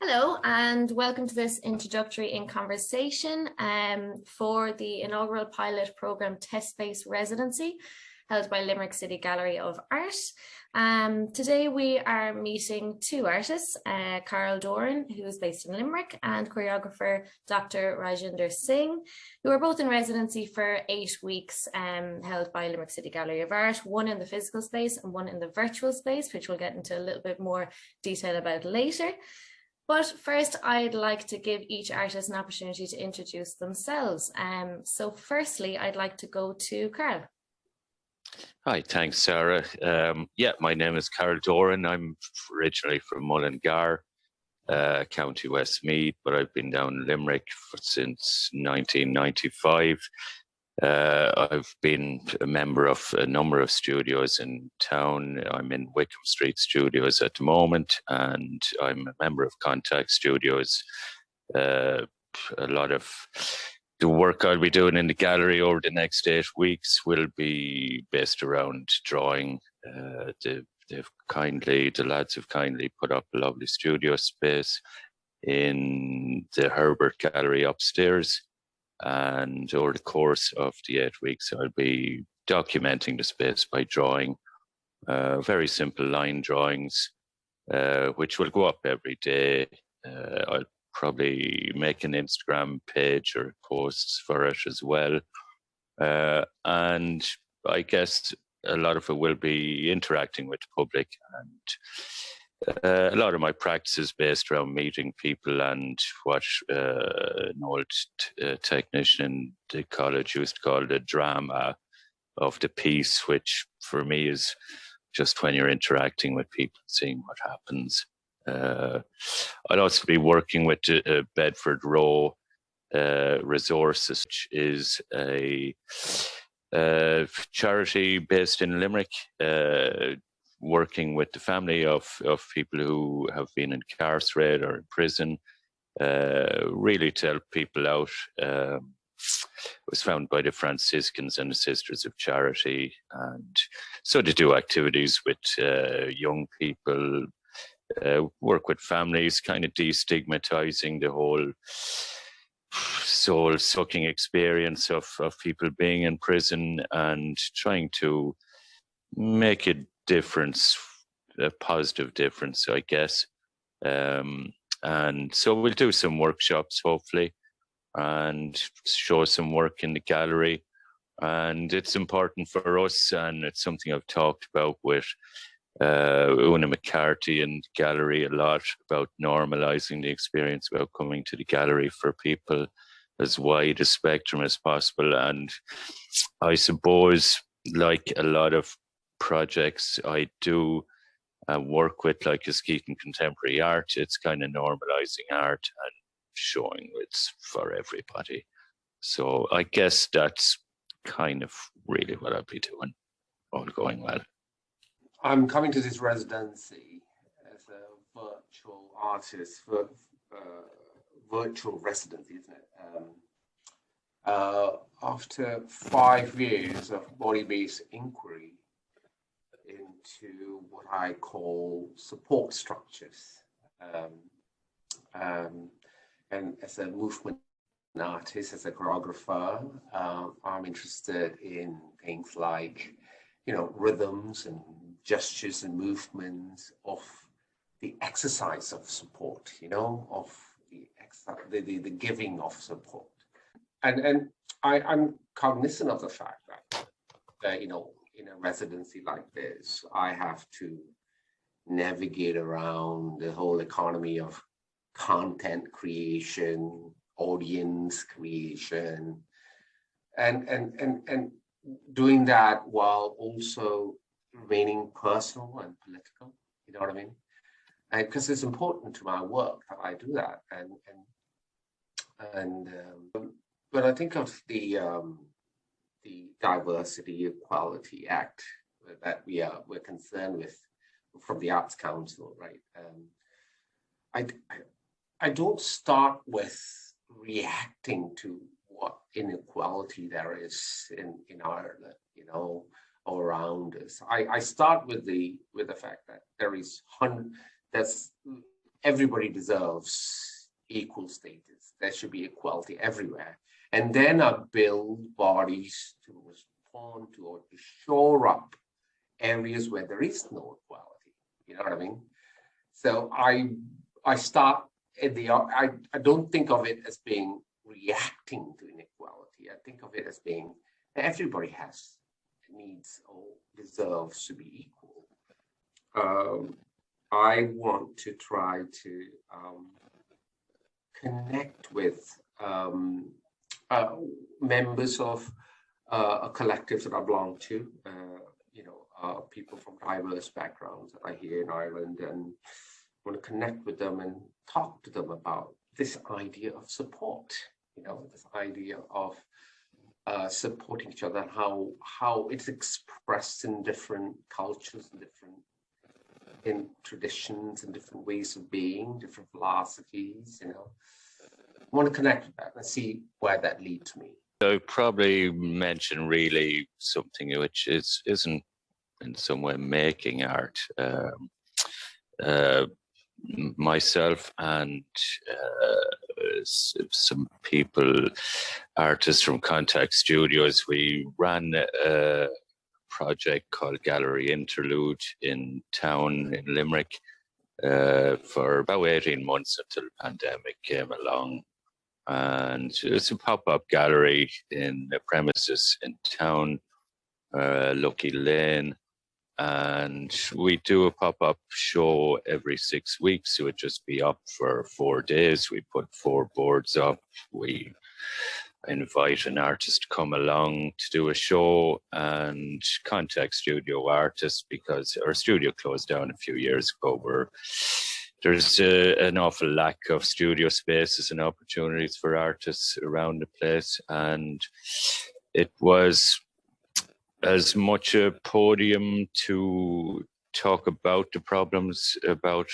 Hello and welcome to this introductory in conversation for the inaugural pilot programme Space Residency held by Limerick City Gallery of Art. Today we are meeting two artists, Carl Doran, who is based in Limerick, and choreographer Dr. Rajinder Singh, who are both in residency for 8 weeks held by Limerick City Gallery of Art, one in the physical space and one in the virtual space, which we'll get into a little bit more detail about later. But first, I'd like to give each artist an opportunity to introduce themselves. So firstly, I'd like to go to Carl. Hi, thanks, Sarah. My name is Carl Doran. I'm originally from Mullingar, County Westmeath, but I've been down in Limerick since 1995. I've been a member of a number of studios in town. I'm in Wickham Street Studios at the moment, and I'm a member of Contact Studios. A lot of the work I'll be doing in the gallery over the next 8 weeks will be based around drawing. The lads have kindly put up a lovely studio space in the Herbert Gallery upstairs. And over the course of the 8 weeks, I'll be documenting the space by drawing very simple line drawings, which will go up every day. I'll probably make an Instagram page or posts for it as well. And I guess a lot of it will be interacting with the public, and a lot of my practice is based around meeting people and what an old technician in the college used to call the drama of the piece, which for me is just when you're interacting with people, seeing what happens. I'll also be working with Bedford Row Resources, which is a charity based in Limerick, working with the family of people who have been incarcerated or in prison, really to help people out. It was founded by the Franciscans and the Sisters of Charity, and so to do activities with young people, work with families, kind of destigmatizing the whole soul-sucking experience of people being in prison, and trying to make a difference, a positive difference, I guess. And so we'll do some workshops, hopefully, and show some work in the gallery. And it's important for us, and it's something I've talked about with Una McCarthy and gallery a lot, about normalizing the experience about coming to the gallery for people as wide a spectrum as possible. And I suppose, like a lot of projects I do work with, like Askeaton Contemporary Art, it's kind of normalizing art and showing it's for everybody. So I guess that's kind of really what I'll be doing, all going well. I'm coming to this residency as a virtual artist for virtual residency, isn't it? After 5 years of body-based inquiry into what I call support structures, and as a movement artist, as a choreographer, I'm interested in things like, rhythms and gestures and movements of the exercise of support, of the giving of support. And I'm cognizant of the fact that, in a residency like this, I have to navigate around the whole economy of content creation, audience creation, and doing that while also remaining personal and political, you know what I mean? Because it's important to my work that I do that, when I think of the Diversity Equality Act that we're concerned with from the Arts Council, right? I don't start with reacting to what inequality there is in Ireland, all around us. I start with the fact that there's everybody deserves equal status. There should be equality everywhere. And then I build bodies to respond to or to shore up areas where there is no equality. You know what I mean? So I start at the, I don't think of it as being reacting to inequality. I think of it as being, everybody has needs or deserves to be equal. I want to try to connect with members of a collective that I belong to, people from diverse backgrounds that I hear in Ireland, and want to connect with them and talk to them about this idea of support, this idea of supporting each other and how it's expressed in different cultures and in traditions and different ways of being, different philosophies, I want to connect with that and see where that leads me. So probably mention really something which isn't in some way making art. Myself and some people, artists from Contact Studios, we ran a project called Gallery Interlude in town in Limerick for about 18 months until the pandemic came along. And it's a pop-up gallery in the premises in town, Lucky Lane. And we do a pop-up show every 6 weeks. So it would just be up for 4 days. We put 4 boards up. We invite an artist to come along to do a show and contact studio artists, because our studio closed down a few years ago. There's an awful lack of studio spaces and opportunities for artists around the place. And it was as much a podium to talk about the problems about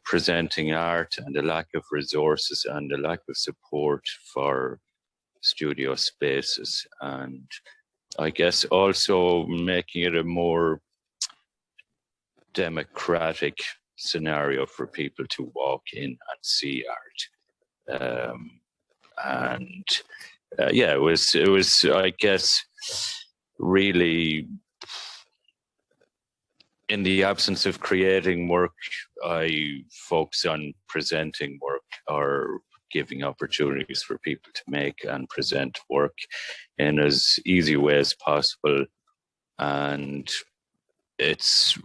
presenting art and the lack of resources and the lack of support for studio spaces. And I guess also making it a more democratic scenario for people to walk in and see art. It was, I guess, really, in the absence of creating work, I focus on presenting work or giving opportunities for people to make and present work in as easy way as possible. And it's,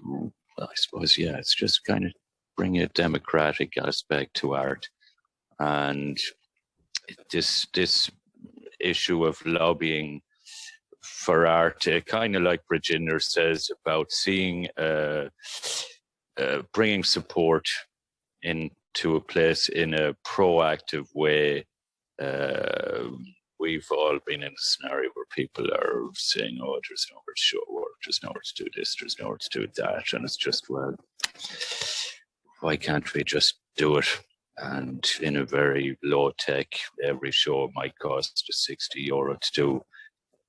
I suppose, it's just kind of bring a democratic aspect to art. And this issue of lobbying for art, kind of like Rajinder says about seeing, bringing support into a place in a proactive way. We've all been in a scenario where people are saying, oh, there's nowhere to show work, there's nowhere to do this, there's nowhere to do that. And it's just, well, why can't we just do it? And in a very low tech, every show might cost us €60 to do.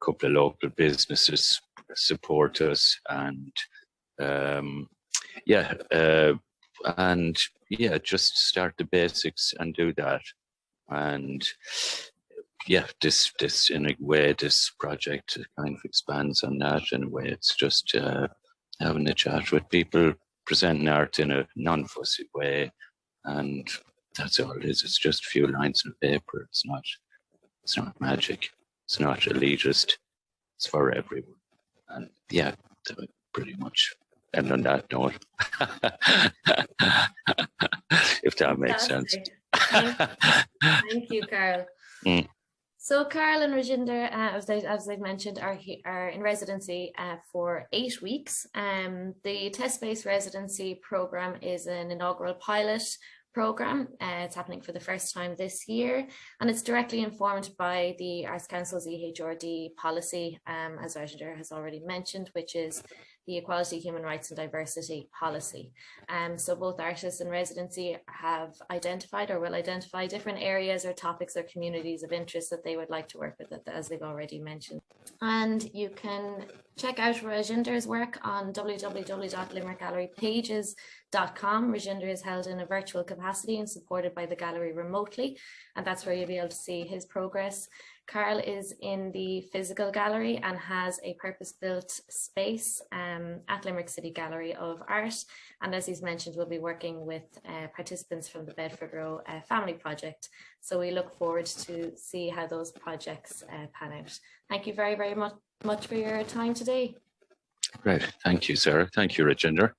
A couple of local businesses support us, and just start the basics and do that. And this in a way, this project kind of expands on that. In a way, it's just having a chat with people, presenting art in a non-fussy way, and that's all it is. It's just a few lines on paper. It's not magic. It's not elitist. It's for everyone. And pretty much end on that note. If that makes sense. Thank you, Carl. So Carl and Rajinder, as I've mentioned, are in residency for 8 weeks. The test-based residency program is an inaugural pilot program. It's happening for the first time this year, and it's directly informed by the Arts Council's EHRD policy, as Rajinder has already mentioned, which is the Equality, Human Rights and Diversity policy. So both artists in residency have identified or will identify different areas or topics or communities of interest that they would like to work with, as they've already mentioned. And you can check out Rajinder's work on www.limerickgallerypages.com. Rajinder is held in a virtual capacity and supported by the gallery remotely, and that's where you'll be able to see his progress. Carl is in the physical gallery and has a purpose-built space at Limerick City Gallery of Art. And as he's mentioned, we'll be working with participants from the Bedford Row Family Project. So we look forward to see how those projects pan out. Thank you very, very much for your time today. Great. Thank you, Sarah. Thank you, Rajinder.